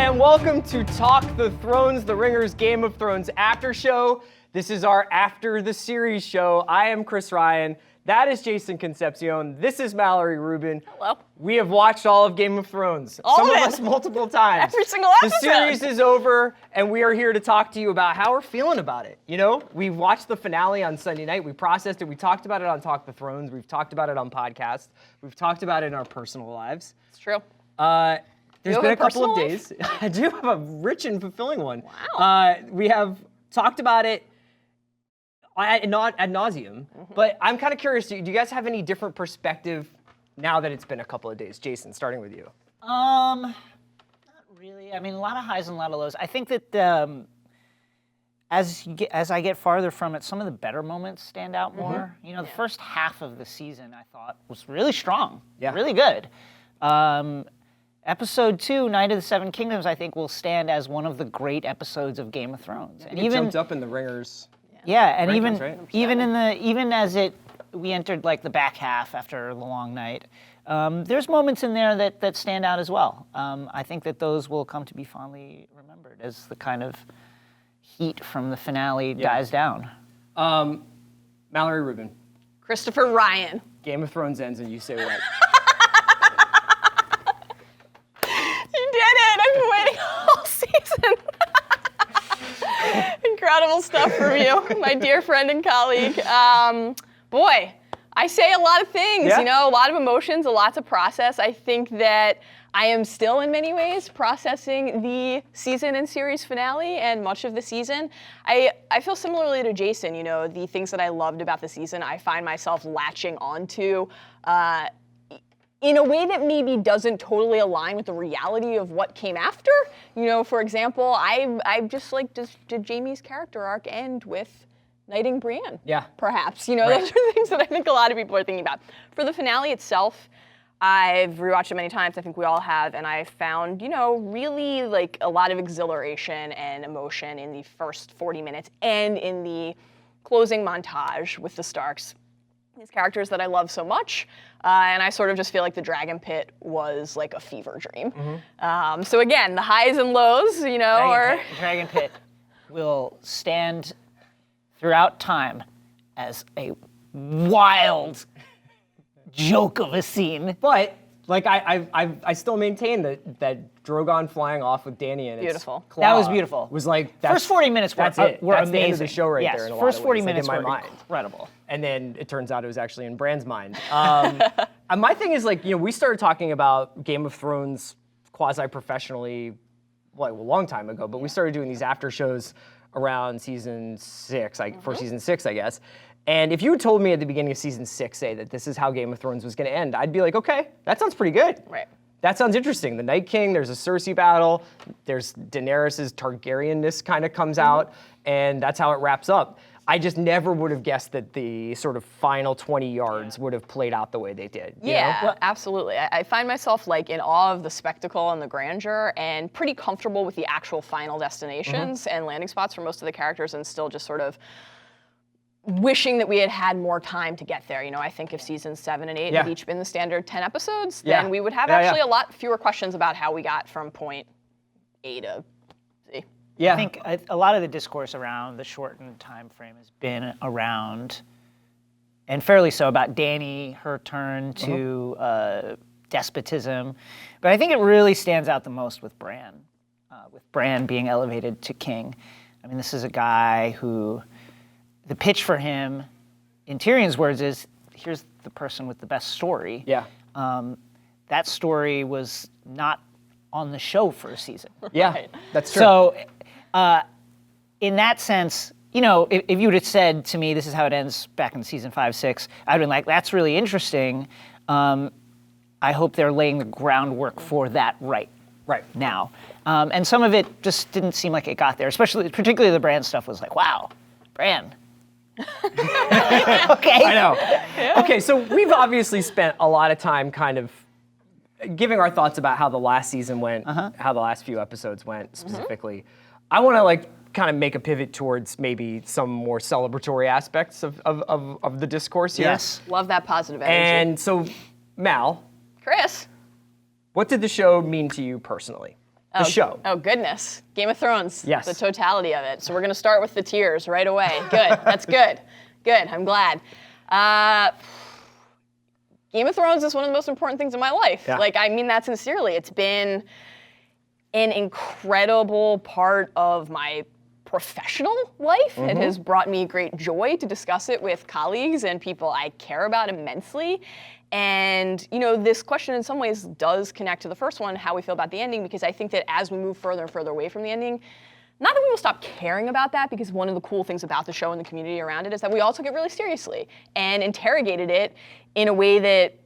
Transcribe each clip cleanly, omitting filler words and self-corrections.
and welcome to Talk the Thrones, the Ringers Game of Thrones after show. This is our after the series show. I am Chris Ryan. That is Jason Concepcion. This is Mallory Rubin. Hello. We have watched all of Game of Thrones. Some of us multiple times. Every single episode. The series is over, and we are here to talk to you about how we're feeling about it. You know, we watched the finale on Sunday night. We processed it. We talked about it on Talk the Thrones. We've talked about it on podcasts. We've talked about it in our personal lives. It's true. There's been a couple of days. I do have a rich and fulfilling one. Wow. We have talked about it ad nauseum, but I'm kind of curious, do you guys have any different perspective now that it's been a couple of days? Jason, starting with you. Not really. I mean, a lot of highs and a lot of lows. I think that as I get farther from it, some of the better moments stand out more. You know, the first half of the season I thought was really strong, really good. Episode 2, Night of the Seven Kingdoms, I think will stand as one of the great episodes of Game of Thrones. And it jumped up in the Ringers. Yeah, and rankings, even as we entered like the back half after the long night, there's moments in there that stand out as well. I think that those will come to be fondly remembered as the kind of heat from the finale dies down. Mallory Rubin. Christopher Ryan. Game of Thrones ends and you say what? You did it! I've been waiting all season. Incredible stuff from you, my dear friend and colleague. Boy, I say a lot of things, you know, a lot of emotions, a lot to process. I think that I am still in many ways processing the season and series finale and much of the season. I feel similarly to Jason, you know, the things that I loved about the season, I find myself latching onto in a way that maybe doesn't totally align with the reality of what came after. You know, for example, I just like, did Jaime's character arc end with knighting Bran? Yeah. Perhaps, you know, those are things that I think a lot of people are thinking about. For the finale itself, I've rewatched it many times, I think we all have, and I found, you know, really like a lot of exhilaration and emotion in the first 40 minutes and in the closing montage with the Starks. These characters that I love so much, and I sort of just feel like the Dragon Pit was like a fever dream. So again, the highs and lows, you know, Dragon Pit will stand throughout time as a wild joke of a scene. But like I still maintain that Drogon flying off with Dany and beautiful. Its claw That was beautiful. Was like first 40 minutes were it. were That's amazing. the end of the show right there. In a First lot of 40 ways, minutes like in were my mind. incredible. And then it turns out it was actually in Bran's mind. My thing is like, you know, we started talking about Game of Thrones quasi-professionally, well, a long time ago, but we started doing these after shows around season 6, for season 6, I guess. And if you had told me at the beginning of season 6, say that this is how Game of Thrones was going to end, I'd be like, okay, that sounds pretty good. Right. That sounds interesting. The Night King, there's a Cersei battle, there's Daenerys' Targaryenness kind of comes out, and that's how it wraps up. I just never would have guessed that the sort of final 20 yards would have played out the way they did. You know? Well, absolutely. I find myself like in awe of the spectacle and the grandeur and pretty comfortable with the actual final destinations and landing spots for most of the characters and still just sort of wishing that we had had more time to get there. You know, I think if seasons 7 and 8 had each been the standard 10 episodes, then we would have actually a lot fewer questions about how we got from point A to Z. Yeah. I think a lot of the discourse around the shortened time frame has been around, and fairly so, about Dany, her turn to despotism. But I think it really stands out the most with Bran being elevated to king. I mean, this is a guy who, the pitch for him, in Tyrion's words, is here's the person with the best story. Yeah. That story was not on the show for a season. Yeah, that's true. So, in that sense, you know, if you would have said to me, this is how it ends back in season 5, 6, I'd have been like, that's really interesting. I hope they're laying the groundwork for that right now. And some of it just didn't seem like it got there, particularly the Bran stuff was like, wow, Bran. Okay. I know. Yeah. Okay, so we've obviously spent a lot of time kind of giving our thoughts about how the last season went, how the last few episodes went specifically. I want to like kind of make a pivot towards maybe some more celebratory aspects of the discourse here. Yes. Love that positive energy. And so, Mal. Chris. What did the show mean to you personally? The show. Oh, goodness. Game of Thrones. Yes. The totality of it. So we're going to start with the tears right away. Good. That's good. Good. I'm glad. Game of Thrones is one of the most important things in my life. Yeah. Like, I mean that sincerely. It's been an incredible part of my professional life. It has brought me great joy to discuss it with colleagues and people I care about immensely. And, you know, this question in some ways does connect to the first one, how we feel about the ending, because I think that as we move further and further away from the ending, not that we will stop caring about that, because one of the cool things about the show and the community around it is that we all took it really seriously and interrogated it in a way that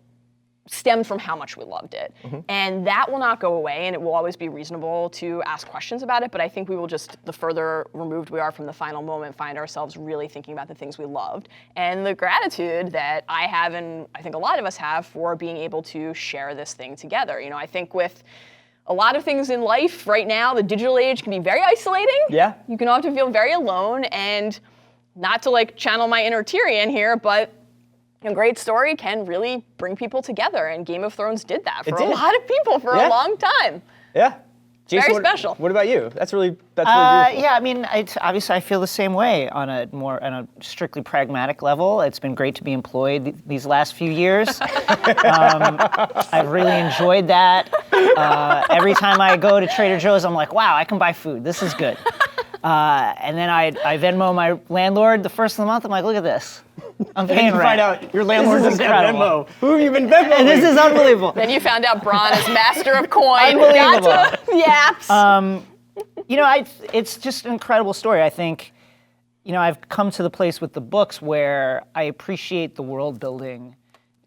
stemmed from how much we loved it. And that will not go away, and it will always be reasonable to ask questions about it, but I think we will just, the further removed we are from the final moment, find ourselves really thinking about the things we loved, and the gratitude that I have, and I think a lot of us have, for being able to share this thing together. You know, I think with a lot of things in life right now, the digital age can be very isolating. Yeah. You can often feel very alone, and not to like channel my inner Tyrion here, but a great story can really bring people together, and Game of Thrones did that for a lot of people for a long time. Yeah. Jason, Very special. What about you? That's really beautiful. Yeah, I mean, obviously I feel the same way on a strictly pragmatic level. It's been great to be employed these last few years. I've really enjoyed that. Every time I go to Trader Joe's, I'm like, wow, I can buy food. This is good. And then I Venmo my landlord the first of the month. I'm like, look at this. I'm paying And you rent. find out your landlord doesn't have incredible. Venmo. Who have you been Venmoing? This is unbelievable. Then you found out Bran is master of coin. Unbelievable. Gotcha. Yaps. You know, it's just an incredible story. I think, you know, I've come to the place with the books where I appreciate the world building,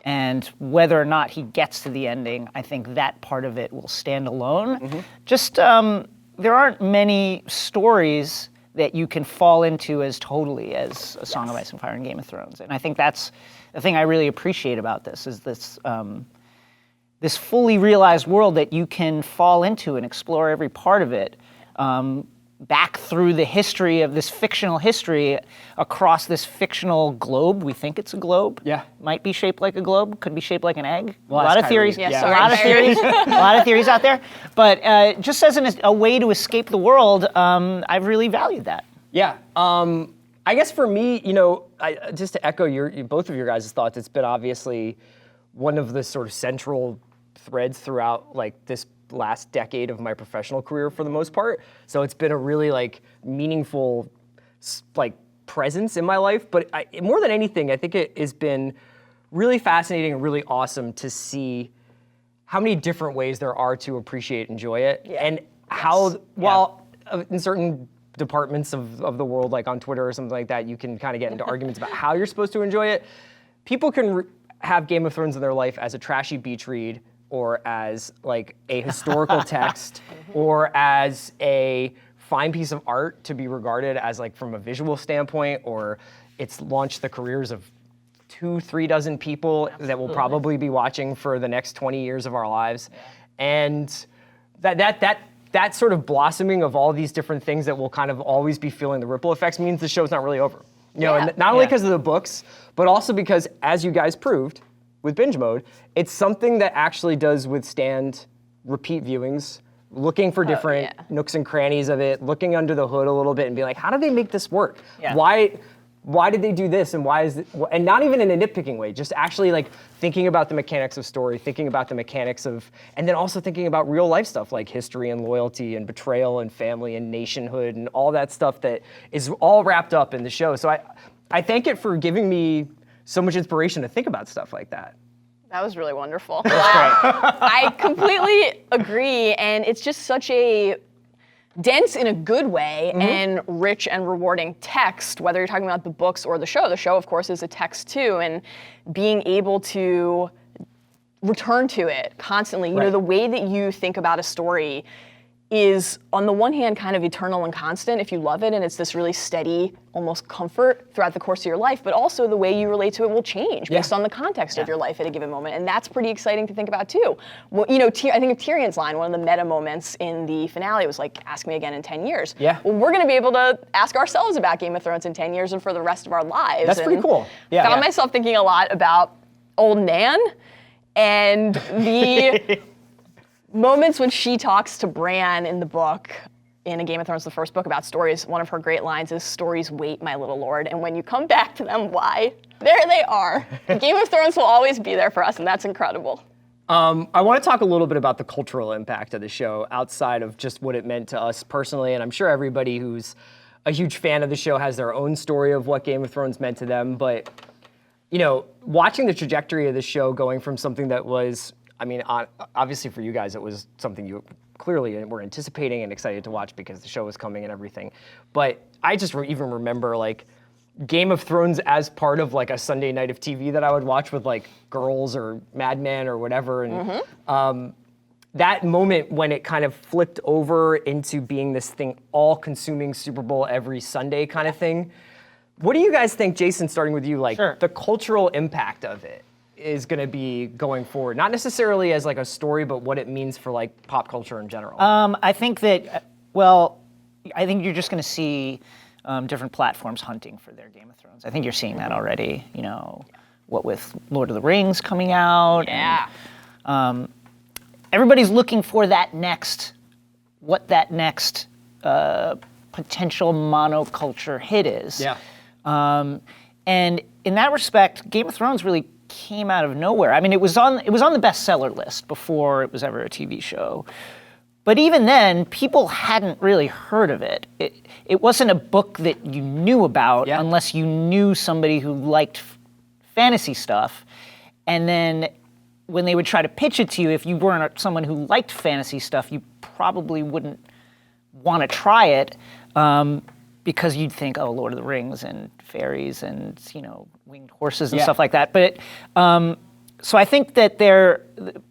and whether or not he gets to the ending, I think that part of it will stand alone. Just, there aren't many stories that you can fall into as totally as A Song of Ice and Fire and Game of Thrones. And I think that's the thing I really appreciate about this, is this, this fully realized world that you can fall into and explore every part of it, back through the history of this fictional history across this fictional globe. We think it's a globe. Yeah. Might be shaped like a globe, could be shaped like an egg. Well, a lot that's of theories. Kyrie. Yeah, A sorry, lot of Kyrie. theories. A lot of theories out there. But just as a way to escape the world, I've really valued that. Yeah. I guess for me, you know, just to echo both of your guys' thoughts, it's been obviously one of the sort of central threads throughout like this last decade of my professional career for the most part. So it's been a really like meaningful like presence in my life. But more than anything, I think it has been really fascinating and really awesome to see how many different ways there are to appreciate and enjoy it. Yeah. And how, while in certain departments of the world, like on Twitter or something like that, you can kind of get into arguments about how you're supposed to enjoy it. People can have Game of Thrones in their life as a trashy beach read, or as like a historical text, or as a fine piece of art to be regarded as like from a visual standpoint, or it's launched the careers of 2-3 dozen people that will probably be watching for the next 20 years of our lives. And that sort of blossoming of all these different things that will kind of always be feeling the ripple effects means the show's not really over. You know, and not only because of the books, but also because, as you guys proved with binge mode, it's something that actually does withstand repeat viewings, looking for different nooks and crannies of it, looking under the hood a little bit and be like, how do they make this work? Yeah. Why did they do this, and why is it, and not even in a nitpicking way, just actually like thinking about the mechanics of story, thinking about the mechanics of, and then also thinking about real life stuff like history and loyalty and betrayal and family and nationhood and all that stuff that is all wrapped up in the show. So I thank it for giving me so much inspiration to think about stuff like that. That was really wonderful. Wow. I completely agree, and it's just such a dense in a good way and rich and rewarding text, whether you're talking about the books or the show. The show, of course, is a text too, and being able to return to it constantly. You know, the way that you think about a story is, on the one hand, kind of eternal and constant if you love it, and it's this really steady, almost comfort throughout the course of your life, but also the way you relate to it will change based on the context of your life at a given moment, and that's pretty exciting to think about too. Well, you know, I think of Tyrion's line, one of the meta moments in the finale was like, ask me again in 10 years. Yeah. Well, we're gonna be able to ask ourselves about Game of Thrones in 10 years and for the rest of our lives. That's pretty cool. Yeah. Found myself thinking a lot about old Nan and the moments when she talks to Bran in the book, in A Game of Thrones, the first book about stories, one of her great lines is, "Stories wait, my little lord, and when you come back to them, why? There they are." Game of Thrones will always be there for us, and that's incredible. I want to talk a little bit about the cultural impact of the show outside of just what it meant to us personally, and I'm sure everybody who's a huge fan of the show has their own story of what Game of Thrones meant to them, but watching the trajectory of the show going from something that was, obviously for you guys, it was something you clearly were anticipating and excited to watch because the show was coming and everything. But I just even remember like Game of Thrones as part of like a Sunday night of TV that I would watch with like girls or Mad Men or whatever. And that moment when it kind of flipped over into being this thing all-consuming Super Bowl every Sunday kind of thing. What do you guys think, Jason, starting with you, like the cultural impact of it is going to be going forward? Not necessarily as like a story, but what it means for like pop culture in general. I think that, I think you're just going to see different platforms hunting for their Game of Thrones. I think you're seeing that already, what with Lord of the Rings coming out. Yeah. And, everybody's looking for that next potential monoculture hit is. Yeah. And in that respect, Game of Thrones really came out of nowhere. I mean, it was on the bestseller list before it was ever a TV show. But even then, people hadn't really heard of it. It wasn't a book that you knew about unless you knew somebody who liked fantasy stuff. And then when they would try to pitch it to you, if you weren't someone who liked fantasy stuff, you probably wouldn't want to try it. Because you'd think, oh, Lord of the Rings and fairies and winged horses and stuff like that. But so I think that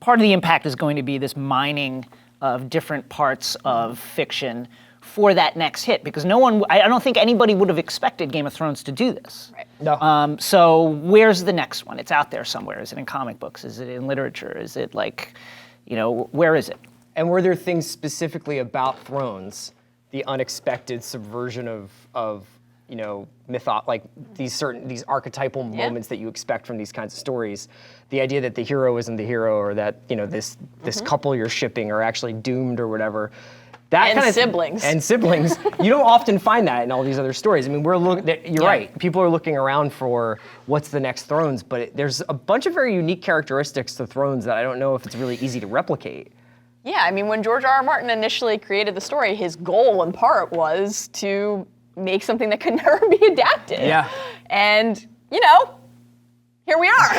part of the impact is going to be this mining of different parts of fiction for that next hit. Because I don't think anybody would have expected Game of Thrones to do this. Right. No. So where's the next one? It's out there somewhere. Is it in comic books? Is it in literature? Is it like, where is it? And were there things specifically about Thrones, the unexpected subversion of like these archetypal moments that you expect from these kinds of stories, the idea that the hero isn't the hero, or that this couple you're shipping are actually doomed or whatever. That kind of siblings. And siblings. You don't often find that in all these other stories. I mean, you're right. People are looking around for what's the next Thrones, but there's a bunch of very unique characteristics to Thrones that I don't know if it's really easy to replicate. Yeah, I mean, when George R.R. Martin initially created the story, his goal in part was to make something that could never be adapted. Yeah. And, here we are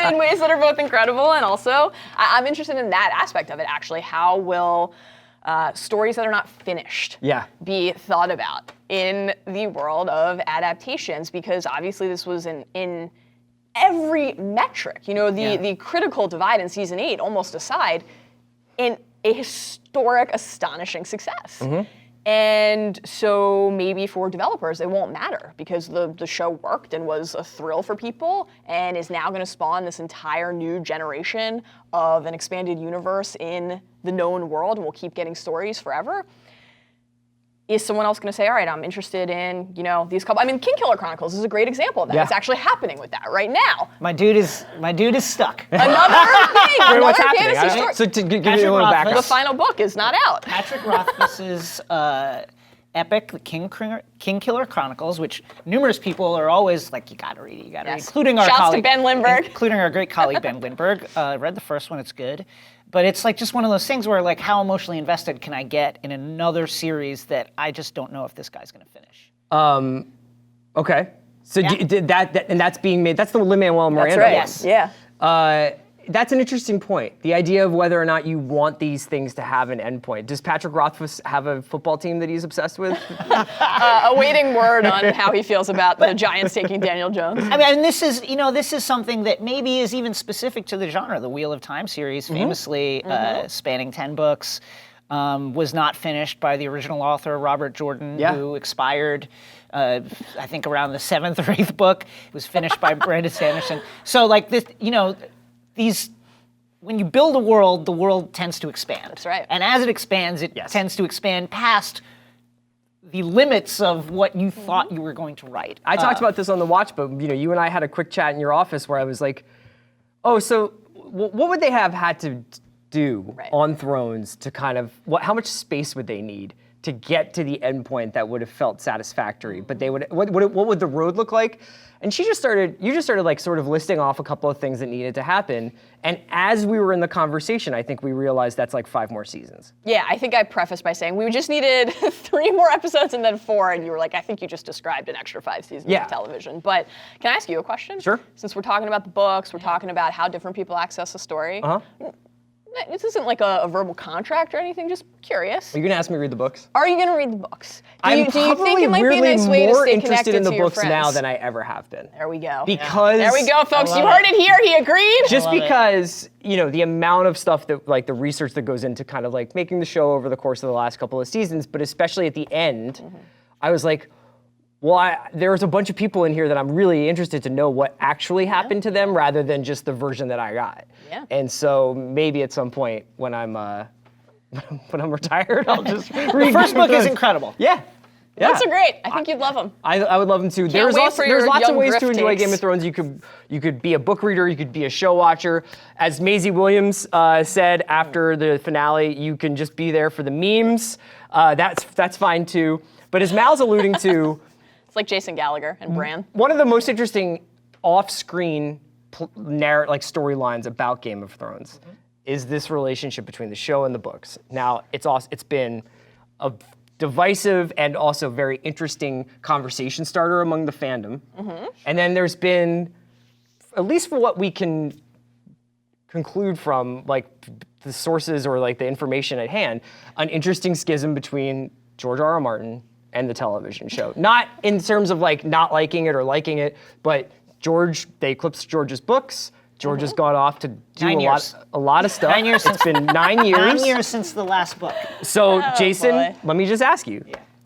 in ways that are both incredible, and also I'm interested in that aspect of it, actually. How will stories that are not finished be thought about in the world of adaptations? Because obviously this was in every metric, the critical divide in season 8, almost aside, in a historic, astonishing success. And so maybe for developers, it won't matter because the show worked and was a thrill for people and is now going to spawn this entire new generation of an expanded universe in the known world, and we'll keep getting stories forever. Is someone else going to say, all right, I'm interested in, these couple? I mean, Kingkiller Chronicles is a great example of that. Yeah. It's actually happening with that right now. My dude is stuck. Another thing, What's another happening? fantasy story. So to give you a Patrick little Rothfuss. background. The final book is not out. Patrick Rothfuss's epic, the Kingkiller Chronicles, which numerous people are always like, you gotta read it, including our Shouts colleague, to Ben Lindbergh. including our great colleague Ben Lindbergh. Read the first one, it's good. But it's like just one of those things where like, how emotionally invested can I get in another series that I just don't know if this guy's gonna finish? Okay. So did that, and that's being made, that's the Lin-Manuel Miranda That's right. one. Yeah. That's an interesting point. The idea of whether or not you want these things to have an endpoint. Does Patrick Rothfuss have a football team that he's obsessed with? Awaiting word on how he feels about the Giants taking Daniel Jones. I mean, this is something that maybe is even specific to the genre. The Wheel of Time series, famously spanning 10 books, was not finished by the original author, Robert Jordan, who expired, I think, around the 7th or 8th book. It was finished by Brandon Sanderson. So, like, this, when you build a world, the world tends to expand. That's right. And as it expands, it tends to expand past the limits of what you thought you were going to write. I talked about this on the watch, but you and I had a quick chat in your office where I was like, oh, so what would they have had to do Right. on Thrones to kind of, how much space would they need to get to the end point that would have felt satisfactory? But they would, what would the road look like? And you just started like sort of listing off a couple of things that needed to happen. And as we were in the conversation, I think we realized that's like 5 more seasons. Yeah, I think I prefaced by saying we just needed 3 more episodes and then 4, and you were like, I think you just described an extra 5 seasons of television. But can I ask you a question? Sure. Since we're talking about the books, we're talking about how different people access a story. This isn't like a verbal contract or anything, just curious. Are you gonna ask me to read the books? Are you gonna read the books? Do you probably think it might be a weirdly nice way to more stay interested connected in the to your books friends? now than I ever have been. There we go. Because There we go, folks. You love heard it here. He agreed. just because, the amount of stuff that, like, the research that goes into kind of like making the show over the course of the last couple of seasons, but especially at the end, I was like, well, there's a bunch of people in here that I'm really interested to know what actually happened to them rather than just the version that I got. Yeah. And so maybe at some point when I'm retired, I'll just read The first book is incredible. Yeah. Books are great. I think you'd love them. I would love them too. Can't wait for your There's lots of young ways Griff to enjoy takes. Game of Thrones. You could be a book reader. You could be a show watcher. As Maisie Williams said after the finale, you can just be there for the memes. That's fine too. But as Mal's alluding to, It's like Jason Gallagher and Bran. one of the most interesting off-screen storylines about Game of Thrones is this relationship between the show and the books. Now, it's been a divisive and also very interesting conversation starter among the fandom. And then there's been, at least for what we can conclude from like the sources or like the information at hand, an interesting schism between George R.R. Martin and the television show. Not in terms of like not liking it or liking it, but they eclipsed George's books. George has gone off to do 9 years. a lot of stuff. 9 years It's been 9 years. 9 years since the last book. So, Jason, boy. let me just ask you,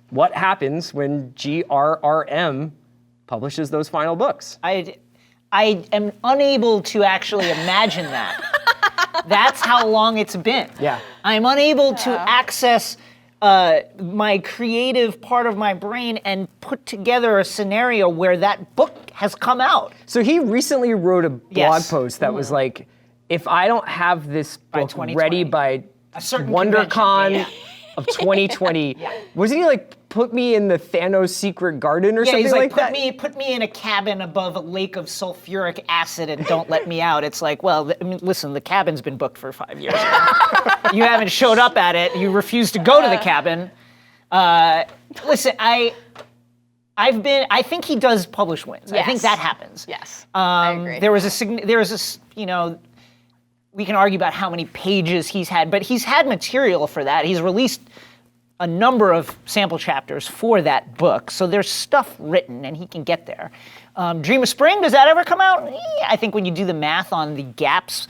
what happens when GRRM publishes those final books? I am unable to actually imagine that. That's how long it's been. Yeah. I'm unable to access my creative part of my brain and put together a scenario where that book has come out. So he recently wrote a blog Yes. post that was like, if I don't have this book 2020. ready by A certain WonderCon convention, of 2020, wasn't he like, put me in the Thanos secret garden or Yeah, something he's like, that? put me in a cabin above a lake of sulfuric acid and don't let me out. It's like, well, listen, the cabin's been booked for 5 years now. You haven't showed up at it. You refuse to go to the cabin. Listen, I think he does publish wins. I think Yes. that happens. Yes, I agree. There was we can argue about how many pages he's had, but he's had material for that. He's released a number of sample chapters for that book, so there's stuff written, and he can get there. Dream of Spring, does that ever come out? I think when you do the math on the gaps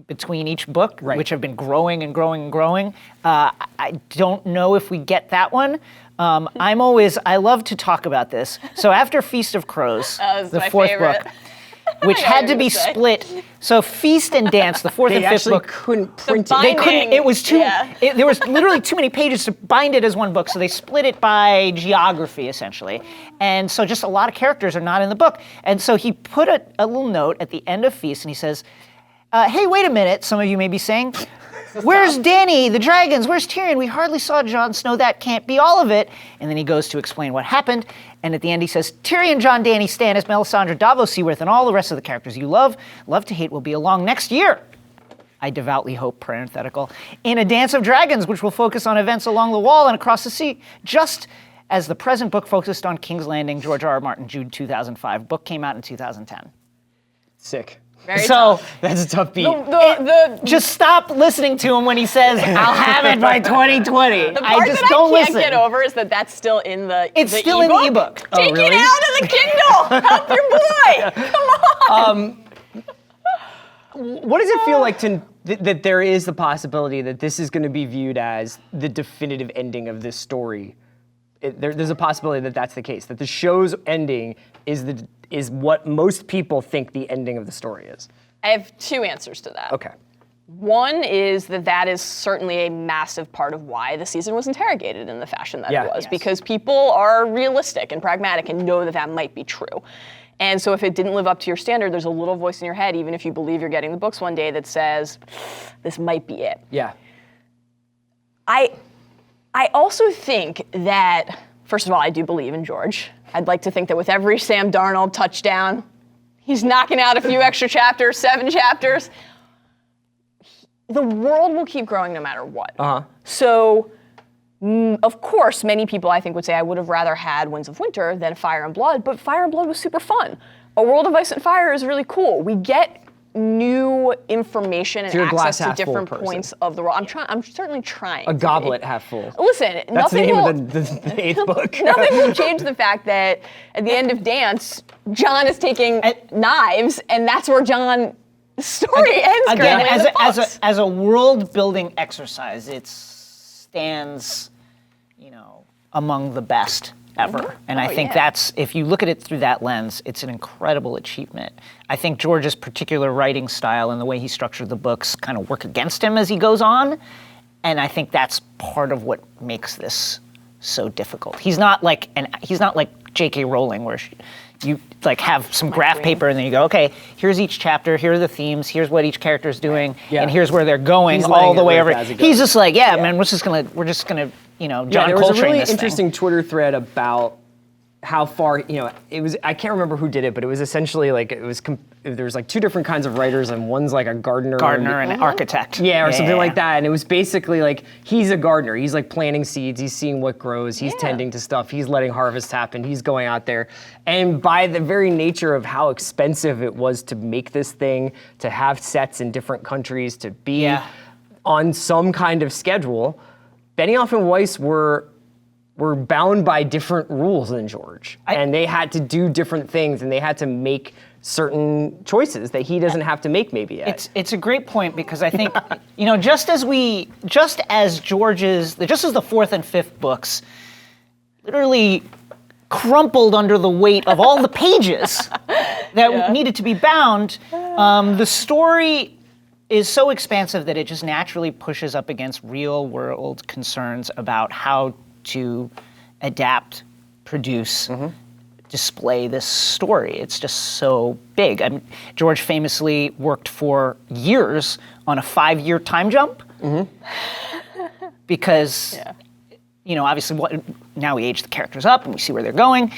between each book, which have been growing and growing and growing, I don't know if we get that one. I love to talk about this. So after Feast of Crows, was the my 4th favorite. book, which I know had what to you're be gonna say. split. So Feast and Dance, the 4th They and 5th actually book, couldn't print it. they couldn't. Binding, It was too. yeah. There was literally too many pages to bind it as one book, so they split it by geography essentially, and so just a lot of characters are not in the book. And so he put a little note at the end of Feast, and he says, "Hey, wait a minute." Some of you may be saying, "Where's Dany? The dragons? Where's Tyrion? We hardly saw Jon Snow. That can't be all of it." And then he goes to explain what happened. And at the end he says, "Tyrion, Jon, Dany, Stannis, Melisandre, Davos, Seaworth, and all the rest of the characters you love to hate will be along next year. I devoutly hope, parenthetical, in a Dance of Dragons, which will focus on events along the wall and across the sea, just as the present book focused on King's Landing, George R.R. Martin, June 2005. Book came out in 2010. Sick. Very So That's a tough beat. just stop listening to him when he says, "I'll have it by 2020." The I part just that don't I can't listen. get over is that that's still in the It's the still in the ebook. Oh, Take really? it out of the Kindle. Help your boy. Come on. What does it feel like that there is the possibility that this is going to be viewed as the definitive ending of this story? There's a possibility that that's the case, that the show's ending is what most people think the ending of the story is. I have 2 answers to that. Okay. One is that is certainly a massive part of why the season was interrogated in the fashion that Yeah. it was, Yes. because people are realistic and pragmatic and know that might be true. And so if it didn't live up to your standard, there's a little voice in your head, even if you believe you're getting the books one day, that says, this might be it. Yeah. I also think that, first of all, I do believe in George. I'd like to think that with every Sam Darnold touchdown, he's knocking out a few extra chapters, 7 chapters. The world will keep growing no matter what. So, of course, many people I think would say I would have rather had Winds of Winter than Fire and Blood, but Fire and Blood was super fun. A World of Ice and Fire is really cool. We get new information and access to different points of the world. I'm certainly trying. A goblet half full. Listen, That's the name of the 8th book. Nothing will change the fact that at the end of Dance, Jon is taking knives, and that's where Jon's story ends. Again, as a world-building exercise, it stands, among the best ever. And I think that's, if you look at it through that lens, it's an incredible achievement. I think George's particular writing style and the way he structured the books kind of work against him as he goes on. And I think that's part of what makes this so difficult. He's not like J.K. Rowling, where you have some graph paper and then you go, okay, here's each chapter, here are the themes, here's what each character's doing, and here's where they're going all the way over. He's just like, man, we're just gonna, John Coltrane there was a really this interesting thing. Twitter thread about how far, it was, I can't remember who did it, but it was essentially there's 2 different kinds of writers, and one's like a gardener and an architect. Yeah, or something like that. And it was basically he's a gardener. He's planting seeds, he's seeing what grows, he's tending to stuff, he's letting harvest happen, he's going out there. And by the very nature of how expensive it was to make this thing, to have sets in different countries, to be on some kind of schedule, Benioff and Weiss were bound by different rules than George. And they had to do different things, and they had to make certain choices that he doesn't have to make maybe yet. It's a great point, because I think, just as the 4th and 5th books literally crumpled under the weight of all the pages that needed to be bound, the story is so expansive that it just naturally pushes up against real world concerns about how to adapt, produce, display this story. It's just so big. George famously worked for years on a 5-year time jump because, obviously now we age the characters up and we see where they're going.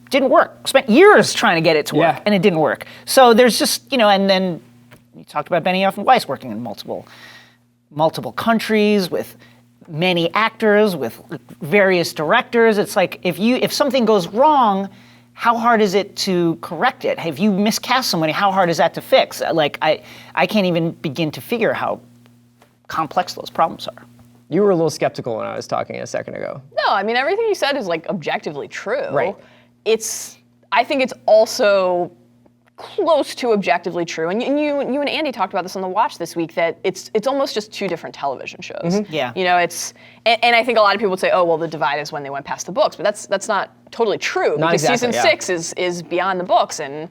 Didn't work. Spent years trying to get it to work, and it didn't work. So there's just, and then you talked about Benioff and Weiss working in multiple countries with many actors, with various directors. It's like if something goes wrong, how hard is it to correct it? If you miscast somebody, how hard is that to fix? I can't even begin to figure how complex those problems are. You were a little skeptical when I was talking a second ago. No, everything you said is objectively true. Right. I think it's also close to objectively true. And you and Andy talked about this on The Watch this week, that it's almost just 2 different television shows. Yeah. And I think a lot of people would say, oh, well, the divide is when they went past the books, but that's not totally true, because season 6 is beyond the books and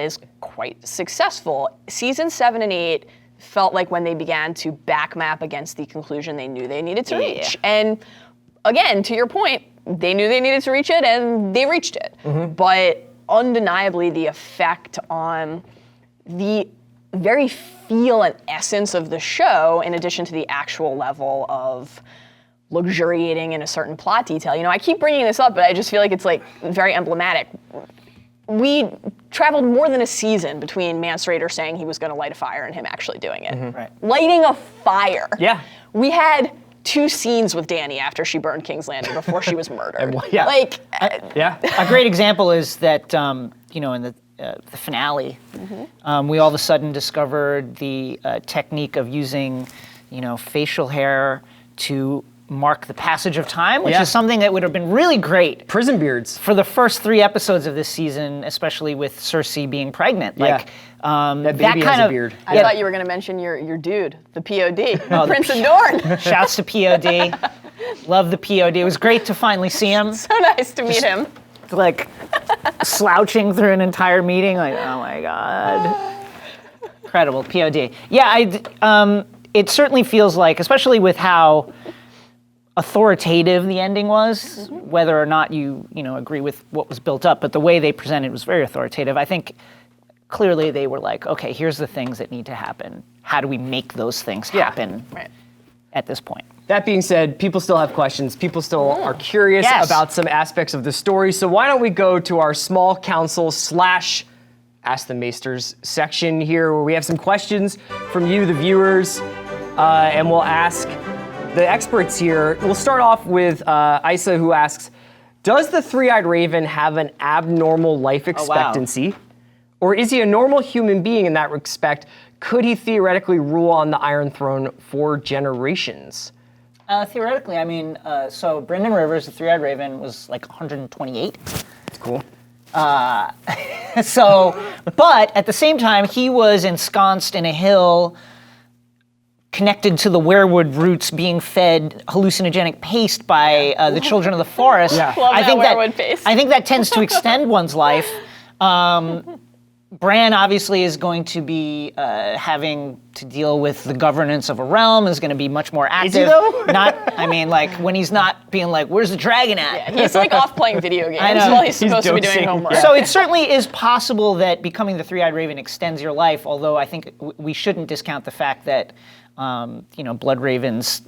is quite successful. Season 7 and 8 felt like when they began to back map against the conclusion they knew they needed to reach. And again, to your point, they knew they needed to reach it and they reached it. But undeniably, the effect on the very feel and essence of the show, in addition to the actual level of luxuriating in a certain plot detail. I keep bringing this up, but I just feel like it's very emblematic. We traveled more than a season between Mance Rayder saying he was going to light a fire and him actually doing it. Right. Lighting a fire. Yeah. We had 2 scenes with Dany after she burned King's Landing before she was murdered. A great example is that in the finale, we all of a sudden discovered the technique of using facial hair to mark the passage of time, which is something that would have been really great. Prison beards. For the first 3 episodes of this season, especially with Cersei being pregnant. That baby has a beard. I thought you were going to mention your dude, the POD, Prince of Dorne. Shouts to POD. Love the POD. It was great to finally see him. So nice to meet him. Slouching through an entire meeting, oh my God. Incredible, POD. Yeah, it certainly feels like, especially with how authoritative the ending was, whether or not you agree with what was built up, but the way they presented was very authoritative. I think clearly they were like, okay, here's the things that need to happen. How do we make those things happen at this point? That being said, people still have questions. People still are curious about some aspects of the story. So why don't we go to our small council / Ask the Maesters section here, where we have some questions from you, the viewers, and we'll ask the experts here. We'll start off with Isa, who asks, does the three-eyed raven have an abnormal life expectancy? Or is he a normal human being in that respect? Could he theoretically rule on the Iron Throne for generations? Theoretically, I mean, so Brynden Rivers, the three-eyed raven, was like 128. That's cool. But at the same time, he was ensconced in a hill connected to the weirwood roots, being fed hallucinogenic paste by the children of the forest. Love that weirwood paste. I think that tends to extend one's life. Bran obviously is going to be having to deal with the governance of a realm, is going to be much more active. Is he though? When he's not being like, where's the dragon at? Yeah, he's like off playing video games I know. while he's supposed to be doing dosing. homework. So it certainly is possible that becoming the three-eyed raven extends your life, although I think we shouldn't discount the fact that Blood Ravens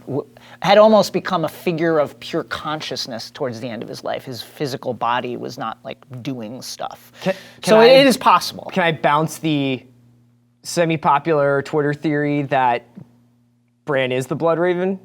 had almost become a figure of pure consciousness towards the end of his life. His physical body was not like doing stuff. It is possible. Can I bounce the semi-popular Twitter theory that Bran is the Blood Raven?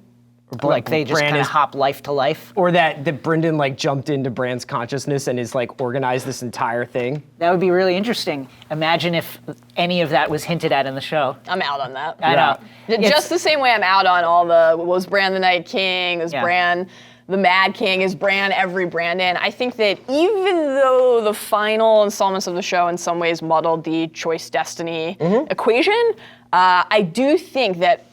Like they just kind of hop life to life? Or that Brynden like jumped into Bran's consciousness and is like organized this entire thing? That would be really interesting. Imagine if any of that was hinted at in the show. I'm out on that. I know. Just the same way I'm out on all was Bran the Night King, was Bran the Mad King, is Bran every Brandon. I think that even though the final installments of the show in some ways muddled the choice destiny equation, I do think that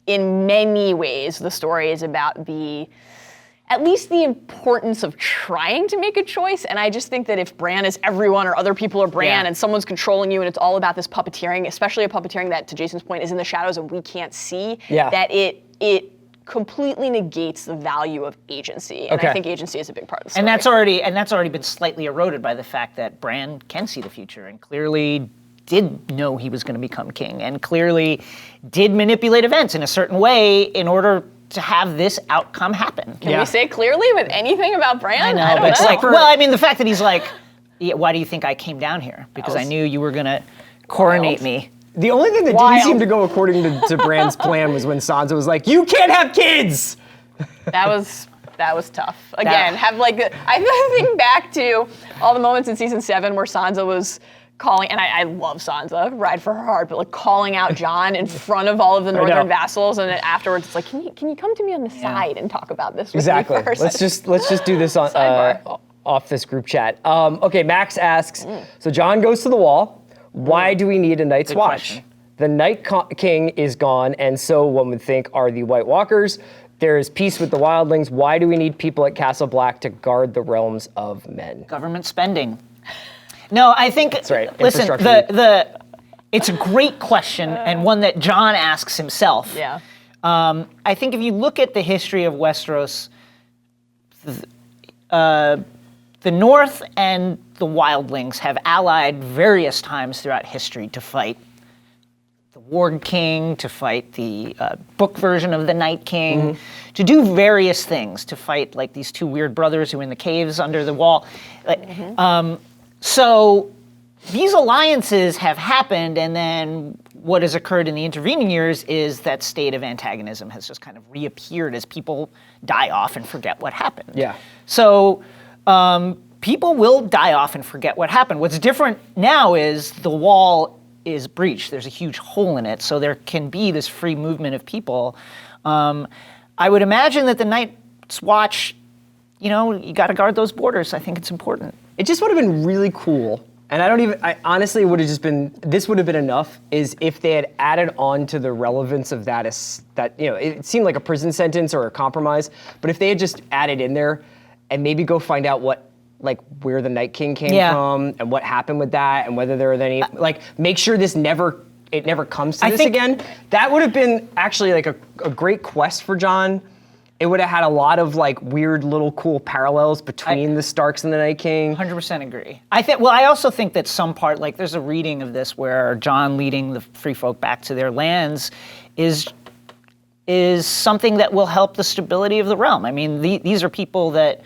in many ways the story is about at least the importance of trying to make a choice. And I just think that if Bran is everyone or other people are Bran and someone's controlling you and it's all about this puppeteering, especially a puppeteering that, to Jason's point, is in the shadows and we can't see, that it completely negates the value of agency. And I think agency is a big part of the story. And that's already been slightly eroded by the fact that Bran can see the future and clearly did know he was going to become king and clearly did manipulate events in a certain way in order to have this outcome happen. Can we say clearly with anything about Bran? I know, I don't but it's know. like, well, I mean, the fact that he's like, why do you think I came down here? Because I knew you were going to coronate me. The only thing that didn't seem to go according to Bran's plan was when Sansa was like, you can't have kids! That was tough. Again, I think back to all the moments in season 7 where Sansa was calling, and I love Sansa, ride for her heart, but like calling out Jon in front of all of the northern vassals, and then afterwards it's like, can you come to me on the side and talk about this with me first? Let's just do this on off this group chat. Okay, Max asks, so Jon goes to the Wall. Why do we need a Night's Watch? Question. The Night King is gone, and so one would think are the White Walkers. There is peace with the wildlings. Why do we need people at Castle Black to guard the realms of men? Government spending. No, I think. That's right. Listen, it's a great question and one that Jon asks himself. Yeah. I think if you look at the history of Westeros, the North and the wildlings have allied various times throughout history to fight the Warg King, to fight the book version of the Night King, to do various things, to fight like these two weird brothers who are in the caves under the wall. So these alliances have happened, and then what has occurred in the intervening years is that state of antagonism has just kind of reappeared as people die off and forget what happened. Yeah. So people will die off and forget what happened. What's different now is the wall is breached. There's a huge hole in it, so there can be this free movement of people. I would imagine that the Night's Watch, you got to guard those borders. I think it's important. It just would have been really cool, and I honestly would have just been, this would have been enough, is if they had added on to the relevance of that, it seemed like a prison sentence or a compromise, but if they had just added in there and maybe go find out where the Night King came from and what happened with that and whether there were any, make sure it never comes to this again, that would have been actually like a great quest for Jon. It would have had a lot of like weird little cool parallels between the Starks and the Night King. 100% agree. I also think that some part, like there's a reading of this where Jon leading the free folk back to their lands is something that will help the stability of the realm. I mean, these are people that,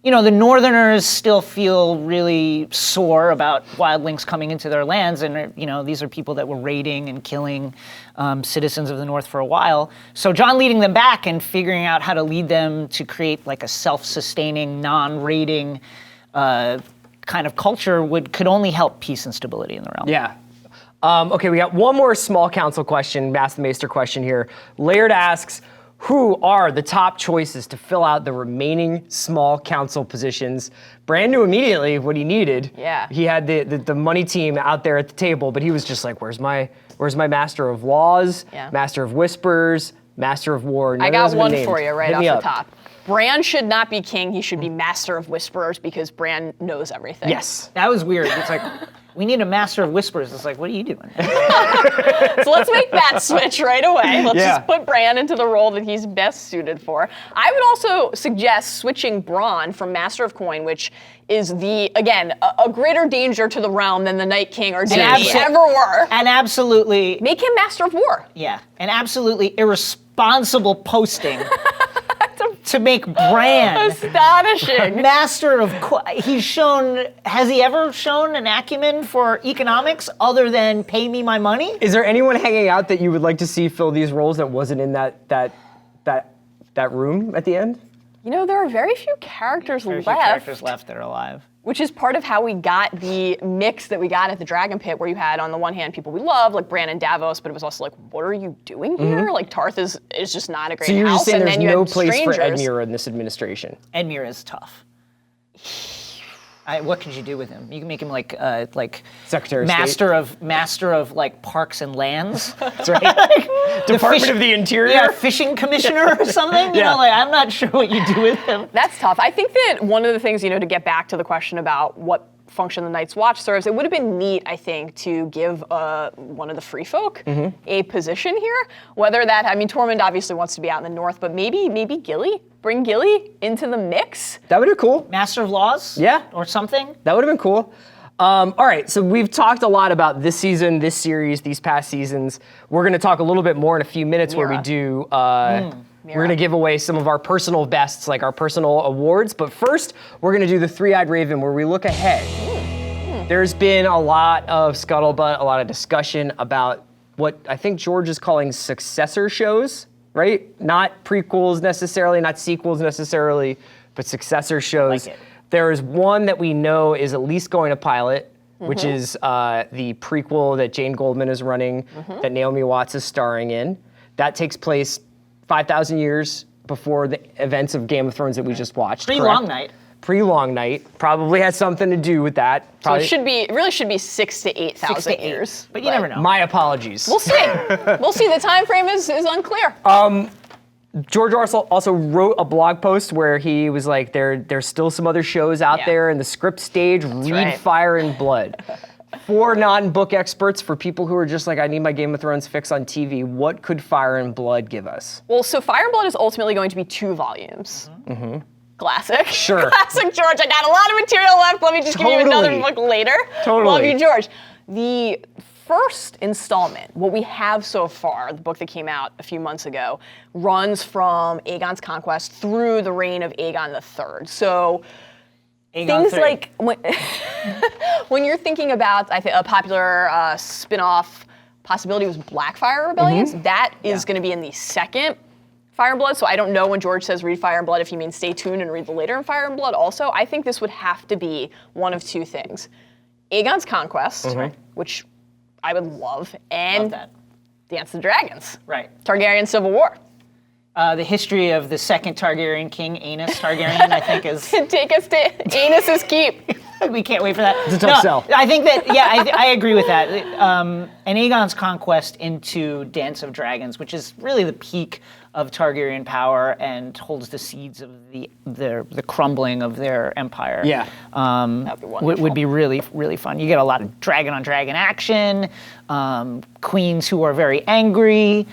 the Northerners still feel really sore about wildlings coming into their lands, and these are people that were raiding and killing citizens of the North for a while. So Jon leading them back and figuring out how to lead them to create like a self-sustaining, non-raiding kind of culture could only help peace and stability in the realm. Yeah. Okay, we got one more small council question, Master question here. Laird asks, who are the top choices to fill out the remaining small council positions? Bran knew immediately what he needed. Yeah. He had the money team out there at the table, but he was just like, where's my Master of Laws, Master of Whispers, Master of War? I got one for you right Hit off me the up. top. Bran should not be king. He should be Master of Whisperers because Bran knows everything. Yes. That was weird. It's like, we need a Master of Whispers. It's like, what are you doing? So let's make that switch right away. Let's Yeah. just put Bran into the role that he's best suited for. I would also suggest switching Bronn from Master of Coin, which is a greater danger to the realm than the Night King or Dany ever were. And absolutely, Make him Master of War. yeah, and absolutely irresponsible posting to make Bran Astonishing. Master of has he ever shown an acumen for economics other than pay me my money? Is there anyone hanging out that you would like to see fill these roles that wasn't in that room at the end? There are very few characters There's left. characters left that are alive. Which is part of how we got the mix that we got at the Dragon Pit, where you had, on the one hand, people we love, like Bran and Davos, but it was also like, what are you doing here? Like, Tarth is just not a great So you're house, just saying and there's then you no had place strangers. for Edmure in this administration? Edmure is tough. What could you do with him? You can make him like Secretary of Master of like parks and lands. That's right. Department of the Interior? Yeah, fishing commissioner or something. Yeah. I'm not sure what you do with him. That's tough. I think that one of the things, to get back to the question about what function the Night's Watch serves, it would have been neat, I think, to give one of the free folk a position here. Whether that, Tormund obviously wants to be out in the north, but maybe Gilly? Bring Gilly into the mix? That would have been cool. Master of Laws? Yeah. Or something? That would have been cool. All right, so we've talked a lot about this season, this series, these past seasons. We're going to talk a little bit more in a few minutes where we do... We're going to give away some of our personal bests, like our personal awards. But first, we're going to do the Three-Eyed Raven, where we look ahead. There's been a lot of scuttlebutt, a lot of discussion about what I think George is calling successor shows, right? Not prequels necessarily, not sequels necessarily, but successor shows. Like it. There is one that we know is at least going to pilot, which is the prequel that Jane Goldman is running, that Naomi Watts is starring in. That takes place 5,000 years before the events of Game of Thrones that we just watched. Pre-Long Night. Pre-Long Night. Probably has something to do with that. So Probably, it really should be 6,000 to 8,000 years. But you never know. my apologies. We'll see. We'll see. The time frame is unclear. George also wrote a blog post where he was like, there's still some other shows out there in the script stage. Read right. Fire and Blood. For non-book experts, for people who are just like, I need my Game of Thrones fix on TV, what could Fire and Blood give us? Well, so Fire and Blood is ultimately going to be 2 volumes. Classic. Sure. Classic George. I got a lot of material left. Let me just give you another Totally. book later. Totally. Love you, George. The first installment, what we have so far, the book that came out a few months ago, runs from Aegon's conquest through the reign of Aegon III. So things III. like when you're thinking about, I think a popular spin-off possibility was Blackfire Rebellions. That is going to be in the second Fire and Blood. So I don't know when George says read Fire and Blood if he means stay tuned and read the later in Fire and Blood also. I think this would have to be one of 2 things. Aegon's conquest, which I would love, and Love that. Dance of the Dragons. Right. Targaryen Civil War. The history of the second Targaryen king, Aenys Targaryen, I think is... Take us to Aenys's keep. We can't wait for that. It's a tough sell. I think that, I agree with that. And Aegon's conquest into Dance of Dragons, which is really the peak of Targaryen power and holds the seeds of the crumbling of their empire. Yeah. That'd be wonderful. Would be really, really fun. You get a lot of dragon on dragon action, queens who are very angry.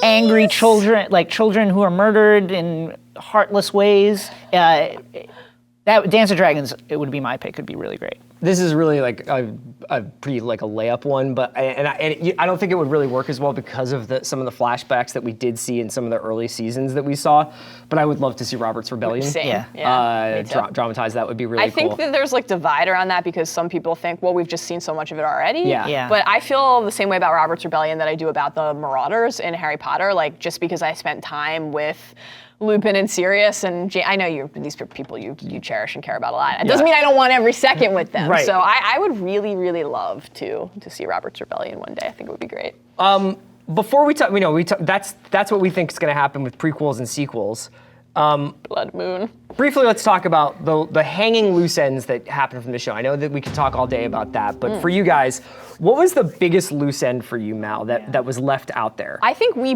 Angry children, like children who are murdered in heartless ways. That Dance of Dragons, it would be my pick. It'd be really great. This is really like a pretty like a layup one, but I don't think it would really work as well because of some of the flashbacks that we did see in some of the early seasons that we saw. But I would love to see Robert's Rebellion. Same. Dramatized. That would be really cool. I think that there's like divide around that because some people think, well, we've just seen so much of it already. Yeah. But I feel the same way about Robert's Rebellion that I do about the Marauders in Harry Potter. Like just because I spent time with Lupin and Sirius, and I know these are people you cherish and care about a lot. It doesn't mean I don't want every second with them. Right. So I would really, really love to see Robert's Rebellion one day. I think it would be great. Before we talk, that's what we think is going to happen with prequels and sequels. Blood Moon. Briefly, let's talk about the hanging loose ends that happened from the show. I know that we could talk all day about that, but for you guys, what was the biggest loose end for you, Mal, that was left out there? I think we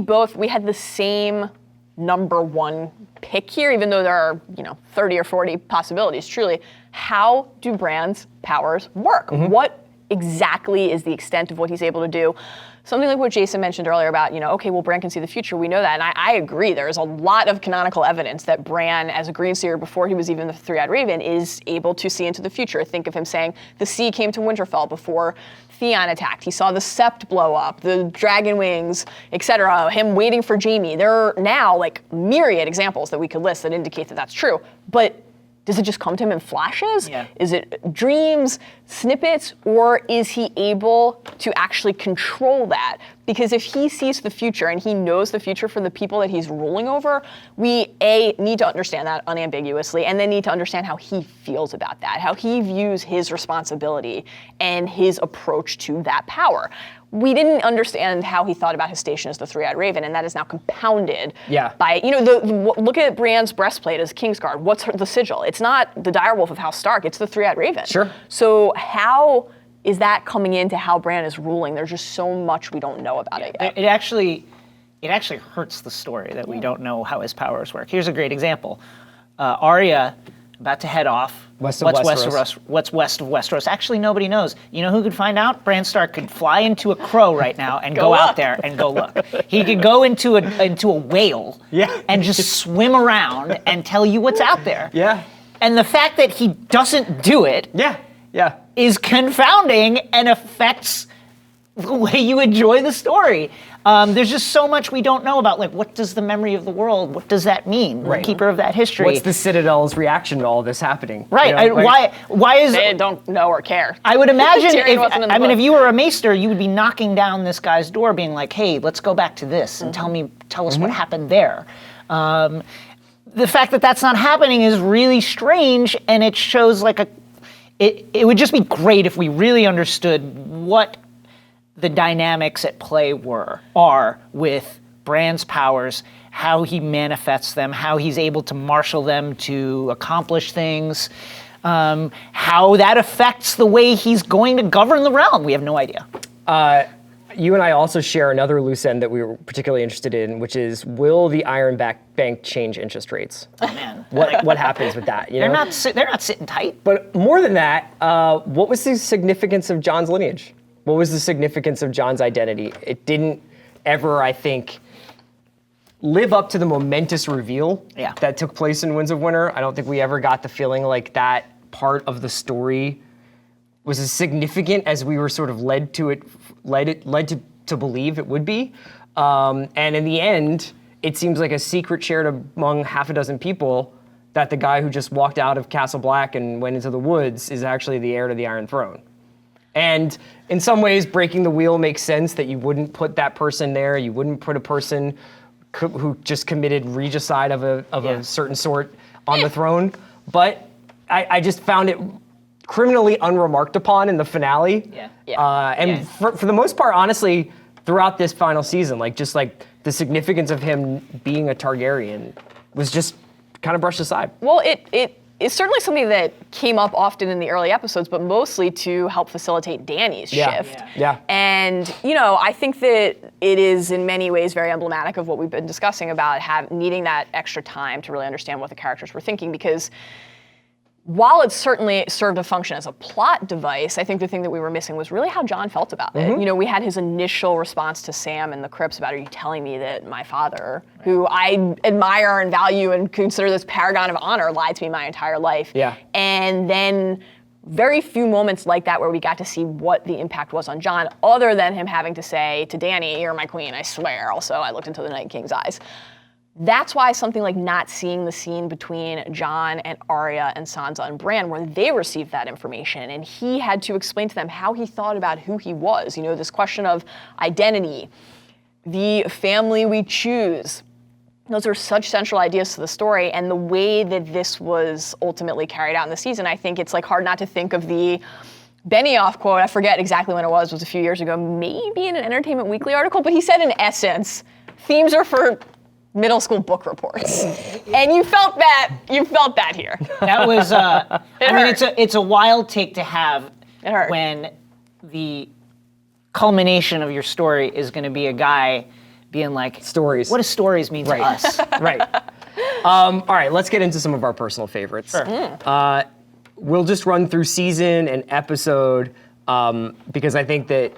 had the same number one pick here, even though there are 30 or 40 possibilities. Truly, how do Bran's powers work? What exactly is the extent of what he's able to do? Something like what Jason mentioned earlier about, okay, well, Bran can see the future. We know that, and I agree. There's a lot of canonical evidence that Bran, as a Greenseer before he was even the Three-Eyed Raven, is able to see into the future. Think of him saying, the sea came to Winterfell before Theon attacked. He saw the Sept blow up, the dragon wings, etc. Him waiting for Jaime. There are now like myriad examples that we could list that indicate that that's true. But does it just come to him in flashes? Yeah. Is it dreams, snippets, or is he able to actually control that? Because if he sees the future and he knows the future for the people that he's ruling over, we need to understand that unambiguously, and then need to understand how he feels about that, how he views his responsibility and his approach to that power. We didn't understand how he thought about his station as the Three-Eyed Raven, and that is now compounded by, look at Brienne's breastplate as Kingsguard. What's the sigil? It's not the direwolf of House Stark, it's the Three-Eyed Raven. Sure. So how is that coming into how Bran is ruling? There's just so much we don't know about it yet. It actually hurts the story that we don't know how his powers work. Here's a great example. Arya, about to head off. What's west of Westeros? Actually, nobody knows. You know who could find out? Bran Stark could fly into a crow right now and go out there and go look. He could go into a whale and just swim around and tell you what's out there. Yeah. And the fact that he doesn't do it is confounding and affects the way you enjoy the story. There's just so much we don't know about, like, what does the memory of the world, what does that mean? Right. The keeper of that history. What's the Citadel's reaction to all this happening? Right. Why is They don't know or care. I would imagine if if you were a maester, you would be knocking down this guy's door being like, hey, let's go back to this and tell us what happened there. The fact that that's not happening is really strange, and it shows like it would just be great if we really understood what the dynamics at play are with Bran's powers, how he manifests them, how he's able to marshal them to accomplish things, how that affects the way he's going to govern the realm. We have no idea. You and I also share another loose end that we were particularly interested in, which is, will the Iron Bank change interest rates? Oh man, what happens with that? They're not sitting tight. But more than that, what was the significance of Jon's lineage? What was the significance of Jon's identity? It didn't ever, I think, live up to the momentous reveal that took place in Winds of Winter. I don't think we ever got the feeling like that part of the story was as significant as we were sort of led to believe it would be. And in the end, it seems like a secret shared among half a dozen people that the guy who just walked out of Castle Black and went into the woods is actually the heir to the Iron Throne. And in some ways, breaking the wheel makes sense that you wouldn't put that person there. You wouldn't put a person who just committed regicide of a certain sort on the throne. But I just found it criminally unremarked upon in the finale. For the most part, honestly, throughout this final season, just the significance of him being a Targaryen was just kind of brushed aside. Well, it is certainly something that came up often in the early episodes, but mostly to help facilitate Dany's shift. Yeah. And, I think that it is in many ways very emblematic of what we've been discussing about needing that extra time to really understand what the characters were thinking, because while it certainly served a function as a plot device, I think the thing that we were missing was really how Jon felt about it. We had his initial response to Sam in the crypts about, are you telling me that my father, who I admire and value and consider this paragon of honor, lied to me my entire life? Yeah. And then very few moments like that where we got to see what the impact was on Jon, other than him having to say to Dany, you're my queen, I swear. Also, I looked into the Night King's eyes. That's why something like not seeing the scene between Jon and Arya and Sansa and Bran, where they received that information, and he had to explain to them how he thought about who he was. This question of identity, the family we choose. Those are such central ideas to the story, and the way that this was ultimately carried out in the season, I think it's hard not to think of the Benioff quote. I forget exactly when it was a few years ago, maybe in an Entertainment Weekly article, but he said in essence, themes are for middle school book reports. And you felt that here. That was, it's a wild take to have It hurt. when the culmination of your story is going to be a guy being like, Stories. what do stories mean to us? Right. All right, let's get into some of our personal favorites. Sure. We'll just run through season and episode because I think that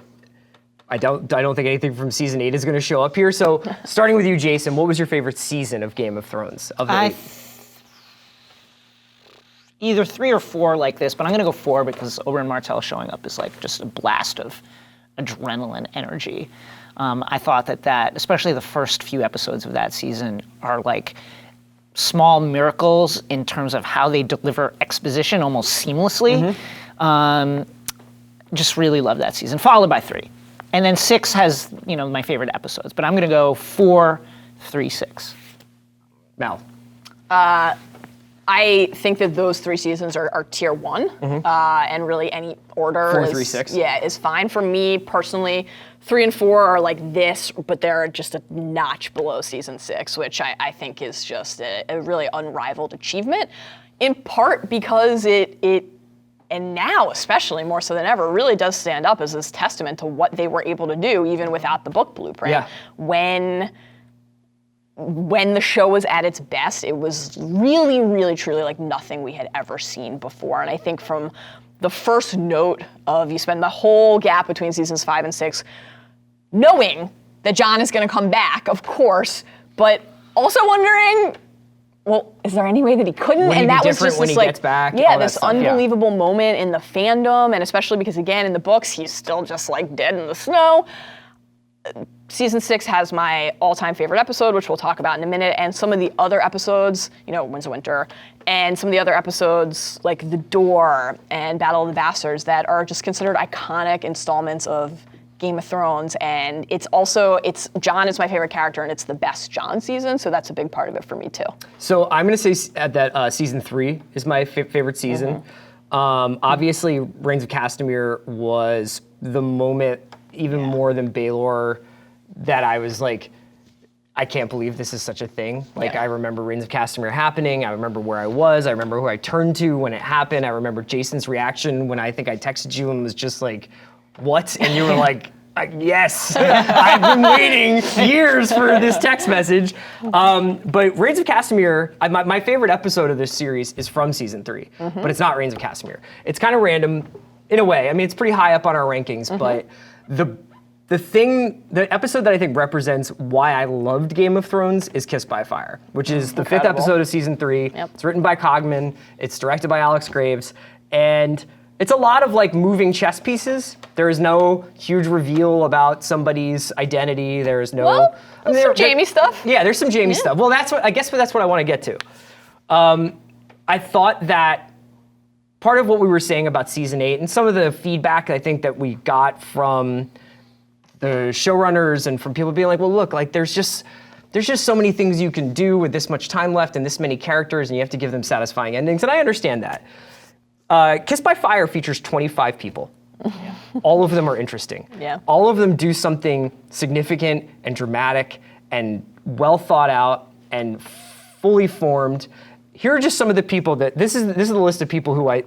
I don't think anything from season 8 is going to show up here. So, starting with you, Jason, what was your favorite season of Game of Thrones? Of the 8? Either 3 or 4 like this, but I'm going to go 4 because Oberyn Martell showing up is just a blast of adrenaline energy. I thought that, especially the first few episodes of that season, are small miracles in terms of how they deliver exposition almost seamlessly. Just really love that season, followed by 3. And then 6 has, my favorite episodes, but I'm gonna go 4, 3, 6. Mal. I think that those 3 seasons are tier 1, and really any order 4, 3, 6. Is fine. For me personally, 3 and 4 are like this, but they're just a notch below season 6, which I think is just a really unrivaled achievement, in part because it and now, especially more so than ever, really does stand up as this testament to what they were able to do, even without the book blueprint. Yeah. When the show was at its best, it was really, really, truly like nothing we had ever seen before. And I think from the first note of you spend the whole gap between seasons 5 and 6 knowing that Jon is going to come back, of course, but also wondering, well, is there any way that he couldn't? Would he and be that was different just when this he gets back? All that this stuff, yeah. unbelievable moment in the fandom, and especially because again in the books he's still just dead in the snow. Season 6 has my all-time favorite episode, which we'll talk about in a minute, and some of the other episodes, Winds of Winter, and some of the other episodes like The Door and Battle of the Bastards that are just considered iconic installments of Game of Thrones, and Jon is my favorite character, and it's the best Jon season, so that's a big part of it for me too. So I'm going to say that season 3 is my favorite season. Obviously, Reigns of Castamere was the moment, even more than Baelor, that I was like, I can't believe this is such a thing. I remember Reigns of Castamere happening. I remember where I was. I remember who I turned to when it happened. I remember Jason's reaction when I think I texted you and was just like, what? And you were like, yes, I've been waiting years for this text message. But Reigns of Castamere, my favorite episode of this series is from season 3, but it's not Reigns of Castamere. It's kind of random in a way. I mean, it's pretty high up on our rankings, but the episode that I think represents why I loved Game of Thrones is Kissed by Fire, which is the 5th episode of season 3. Yep. It's written by Cogman. It's directed by Alex Graves. And it's a lot of moving chess pieces. There is no huge reveal about somebody's identity. There is no. Well, some Jaime stuff. Yeah, there's some Jaime stuff. Well, that's what I want to get to. I thought that part of what we were saying about season 8 and some of the feedback I think that we got from the showrunners and from people being like, well, look, there's just so many things you can do with this much time left and this many characters, and you have to give them satisfying endings, and I understand that. Kissed by Fire features 25 people. All of them are interesting. Yeah. All of them do something significant and dramatic and well thought out and fully formed. here are just some of the people that this is the list of people who I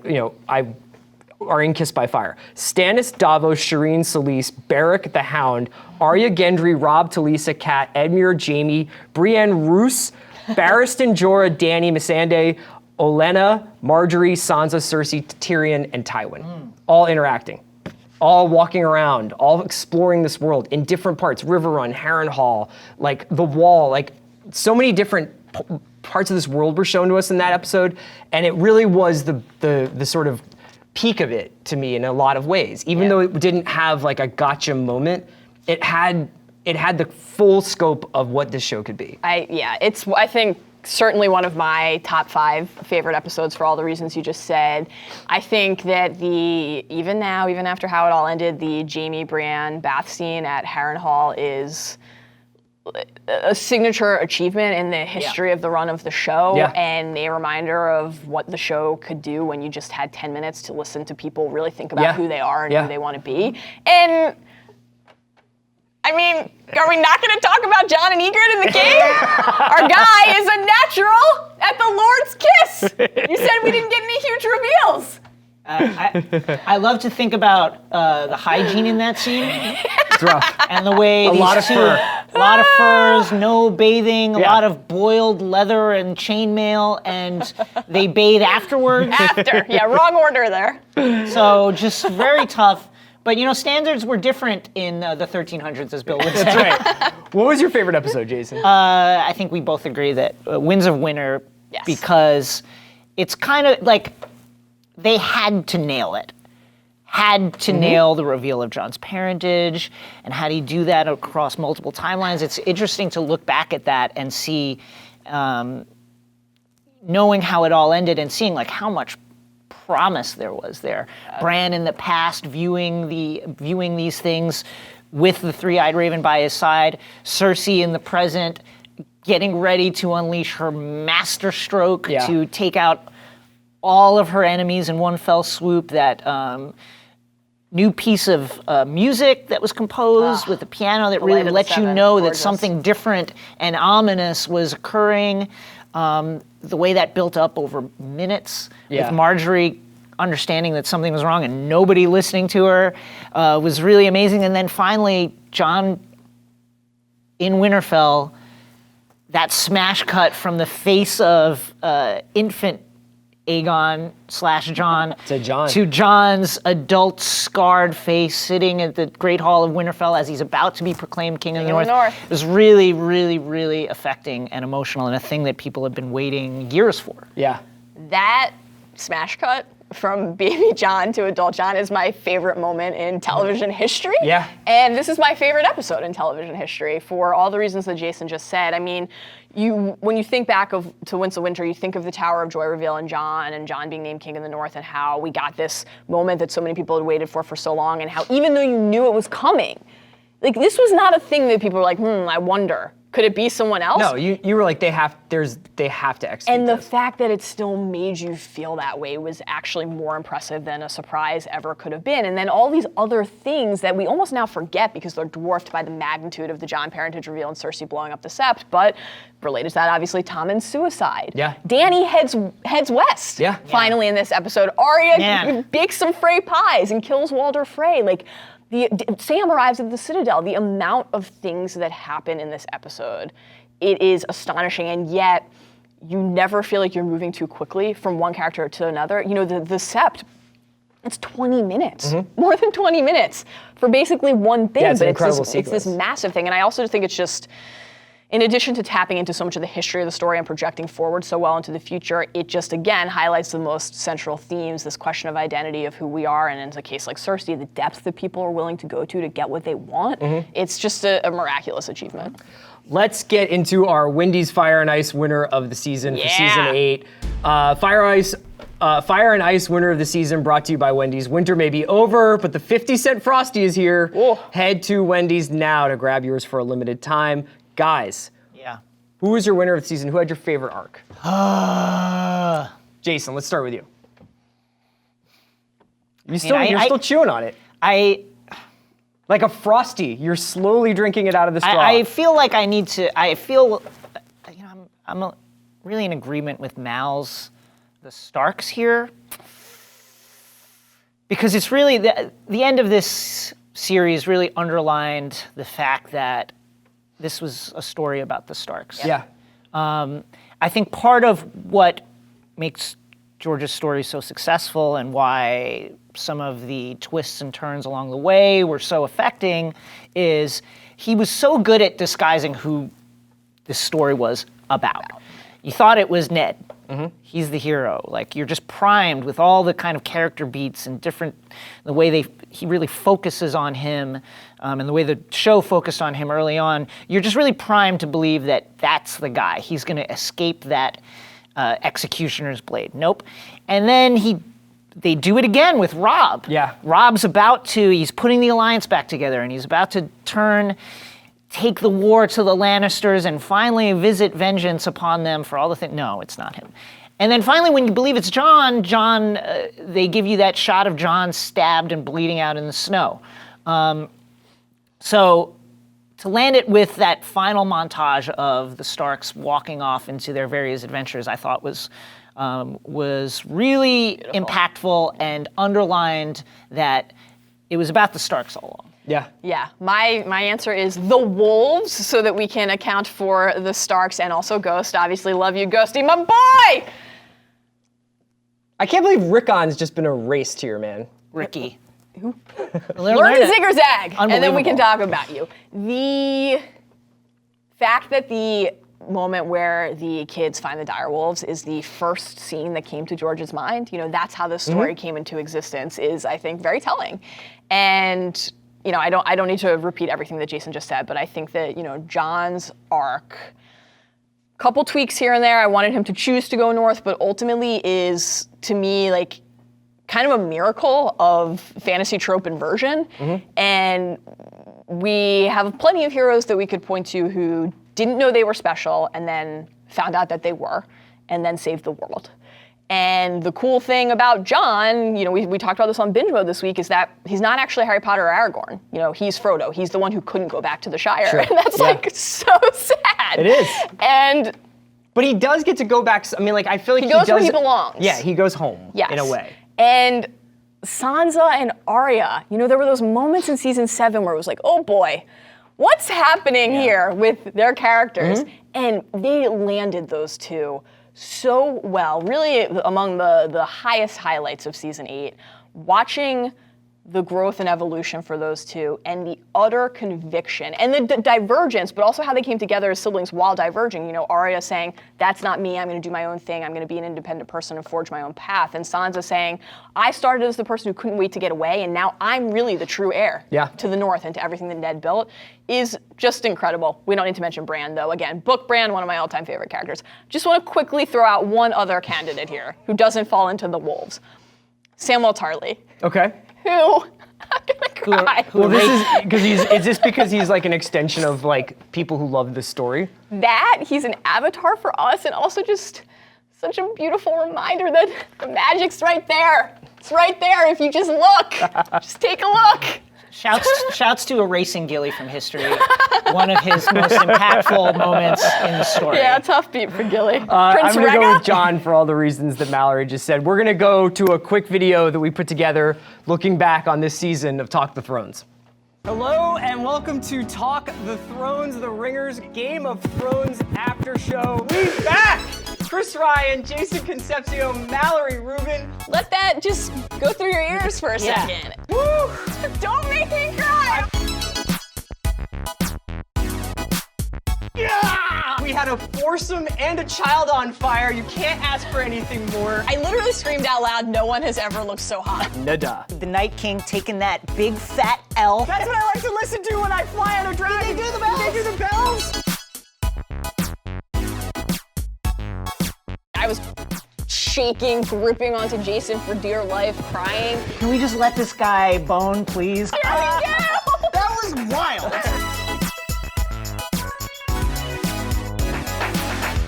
are in Kiss by Fire. Stannis, Davos, Shireen, Selyse, Beric the Hound, Arya, Gendry, Robb, Talisa, Kat, Edmure, Jaime, Brienne, Roose, Barristan, Jorah, Dany, Missandei, Olenna, Marjorie, Sansa, Cersei, Tyrion, and Tywin. All interacting. All walking around, all exploring this world in different parts. Riverrun, Harrenhal, like the Wall, like so many different parts of this world were shown to us in that episode, and it really was the sort of peak of it to me in a lot of ways. Even though it didn't have like a gotcha moment, it had the full scope of what this show could be. It's I think certainly one of my top 5 favorite episodes for all the reasons you just said. I think that even after how it all ended, the Jaime Bran bath scene at Harrenhal is a signature achievement in the history of the run of the show, and a reminder of what the show could do when you just had 10 minutes to listen to people really think about who they are and who they want to be. And I mean, are we not going to talk about Jon and Ygritte in the game? Our guy is a natural at the Lord's kiss. You said we didn't get any huge reveals. I love to think about the hygiene in that scene. It's rough. And the way a lot of furs, no bathing, a lot of boiled leather and chainmail, and they bathe afterwards. Wrong order there. So just very tough. But standards were different in the 1300s, as Bill would say. That's right. What was your favorite episode, Jason? I think we both agree that Winds of Winter, because it's kind of like they had to nail it. Had to nail the reveal of Jon's parentage, and how do you do that across multiple timelines? It's interesting to look back at that and see, knowing how it all ended and seeing like how much promise there was there. Bran in the past viewing these things with the three-eyed raven by his side. Cersei in the present getting ready to unleash her master stroke to take out all of her enemies in one fell swoop. That new piece of music that was composed with the piano that really let you know that something different and ominous was occurring. The way that built up over minutes, with Marjorie understanding that something was wrong and nobody listening to her, was really amazing. And then finally, Jon in Winterfell, that smash cut from the face of infant Aegon / Jon to Jon's adult scarred face sitting at the Great Hall of Winterfell as he's about to be proclaimed King of the North. It was really, really, really affecting and emotional, and a thing that people have been waiting years for. Yeah. That smash cut from baby Jon to adult Jon is my favorite moment in television history. Yeah. And this is my favorite episode in television history for all the reasons that Jason just said. I mean, when you think back to Winds of Winter, you think of the Tower of Joy reveal and Jon being named King of the North, and how we got this moment that so many people had waited for so long, and how even though you knew it was coming, like this was not a thing that people were like, I wonder. Could it be someone else? No, you were like, they have to execute And the this. fact that it still made you feel that way was actually more impressive than a surprise ever could have been. And then all these other things that we almost now forget because they're dwarfed by the magnitude of the Jon parentage reveal and Cersei blowing up the Sept, but related to that, obviously, Tommen's suicide. Yeah. Dany heads west. Yeah. Finally in this episode. Arya bakes some Frey pies and kills Walder Frey. Like, Sam arrives at the Citadel. The amount of things that happen in this episode, it is astonishing, and yet you never feel like you're moving too quickly from one character to another. You know, the Sept, it's 20 minutes, more than 20 minutes for basically one thing, it's but an incredible it's sequence. this massive thing. And I also think it's just, in addition to tapping into so much of the history of the story and projecting forward so well into the future, it just, again, highlights the most central themes, this question of identity, of who we are, and in a case like Cersei, the depth that people are willing to go to get what they want. It's just a miraculous achievement. Let's get into our Wendy's Fire and Ice winner of the season for season 8. Fire and Ice winner of the season brought to you by Wendy's. Winter may be over, but the 50-cent Frosty is here. Head to Wendy's now to grab yours for a limited time. Guys, who was your winner of the season? Who had your favorite arc? Jason, let's start with you. You're still chewing on it. Like a Frosty, you're slowly drinking it out of the straw. I feel like I need to. I feel, I'm really in agreement with Mal's the Starks here, because it's really the end of this series really underlined the fact that this was a story about the Starks. Yeah. I think part of what makes George's story so successful and why some of the twists and turns along the way were so affecting is he was so good at disguising who this story was about. You thought it was Ned. He's the hero. Like, you're just primed with all the kind of character beats and the way he really focuses on him, and the way the show focused on him early on. You're just really primed to believe that that's the guy. He's going to escape that executioner's blade. Nope. And then they do it again with Robb. Yeah. Robb's he's putting the alliance back together, and he's about to take the war to the Lannisters and finally visit vengeance upon them for all the things. No, it's not him. And then finally, when you believe it's Jon, they give you that shot of Jon stabbed and bleeding out in the snow. So to land it with that final montage of the Starks walking off into their various adventures, I thought was really impactful and underlined that it was about the Starks all along. Yeah. Yeah, my answer is the wolves, so that we can account for the Starks and also Ghost. Obviously, love you, Ghosty, my boy! I can't believe Rickon's just been erased here, man. Ricky. Learn to zig-zag, and then we can Unbelievable. talk about you. The fact that the moment where the kids find the direwolves is the first scene that came to George's mind, that's how this story came into existence, is, I think, very telling. And I don't need to repeat everything that Jason just said, but I think that, Jon's arc, couple tweaks here and there. I wanted him to choose to go north, but ultimately is, to me, like, kind of a miracle of fantasy trope inversion. And we have plenty of heroes that we could point to who didn't know they were special and then found out that they were, and then saved the world. And the cool thing about Jon, we talked about this on Binge Mode this week, is that he's not actually Harry Potter or Aragorn. He's Frodo. He's the one who couldn't go back to the Shire. Sure. And that's like so sad. It is. But he does get to go back. I mean, like, I feel like he goes where he belongs. Yeah, he goes home. Yes. In a way. And Sansa and Arya, there were those moments in season 7 where it was like, oh boy, what's happening here with their characters? And they landed those two so well, really among the highest highlights of season 8. Watching the growth and evolution for those two, and the utter conviction, and the divergence, but also how they came together as siblings while diverging. Arya saying, that's not me, I'm gonna do my own thing, I'm gonna be an independent person and forge my own path. And Sansa saying, I started as the person who couldn't wait to get away, and now I'm really the true heir to the North and to everything that Ned built, is just incredible. We don't need to mention Bran, though. Again, book Bran, one of my all-time favorite characters. Just wanna quickly throw out one other candidate here who doesn't fall into the wolves. Samwell Tarly. Okay. Who, I'm gonna cry. Well, this is this because he's like an extension of like people who love this story? That, he's an avatar for us, and also just such a beautiful reminder that the magic's right there. It's right there if you just look. Just take a look. Shouts to erasing Gilly from history, one of his most impactful moments in the story. Yeah, tough beat for Gilly. I'm Prince going to go Rhaegar? with Jon for all the reasons that Mallory just said. We're going to go to a quick video that we put together looking back on this season of Talk the Thrones. Hello and welcome to Talk the Thrones, the Ringers Game of Thrones after show. We're back! Chris Ryan, Jason Concepcion, Mallory Rubin. Let that just go through your ears for a second. Woo! Don't make me cry! Yeah! We had a foursome and a child on fire. You can't ask for anything more. I literally screamed out loud, no one has ever looked so hot. Nada. The Night King taking that big fat L. That's what I like to listen to when I fly on a dragon. Did they do the bells? Did they do the bells? I was shaking, gripping onto Jason for dear life, crying. Can we just let this guy bone, please? Yeah! That was wild.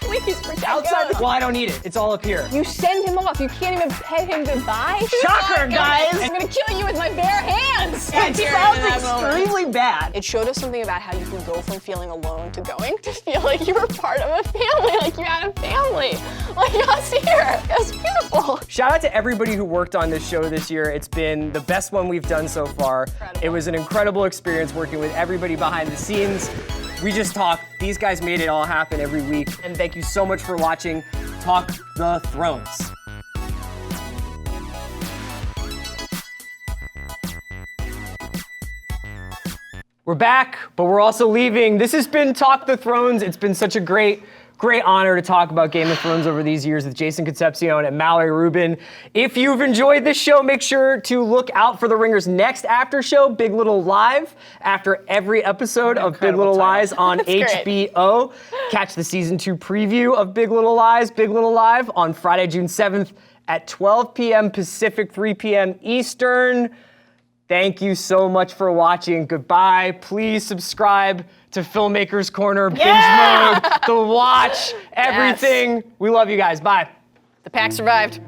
We He's ridiculous. Outside the, well, I don't need it. It's all up here. You send him off. You can't even pet him goodbye. Shocker, guys. I'm gonna kill you with my bare hands. It sounds extremely bad. It showed us something about how you can go from feeling alone to going to feel like you were part of a family, like you had a family, like us here. It was beautiful. Shout out to everybody who worked on this show this year. It's been the best one we've done so far. Incredible. It was an incredible experience working with everybody behind the scenes. We just talked. These guys made it all happen every week. And thank you so much for watching Talk the Thrones. We're back, but we're also leaving. This has been Talk the Thrones. It's been such a great honor to talk about Game of Thrones over these years with Jason Concepcion and Mallory Rubin. If you've enjoyed this show, make sure to look out for The Ringer's next after show, Big Little Live, after every episode of Big Little Lies on HBO. Catch the season 2 preview of Big Little Lies, Big Little Live on Friday, June 7th at 12 p.m. Pacific, 3 p.m. Eastern. Thank you so much for watching. Goodbye. Please subscribe to Filmmakers Corner, Binge Mode, The Watch, everything. We love you guys. Bye. The pack survived.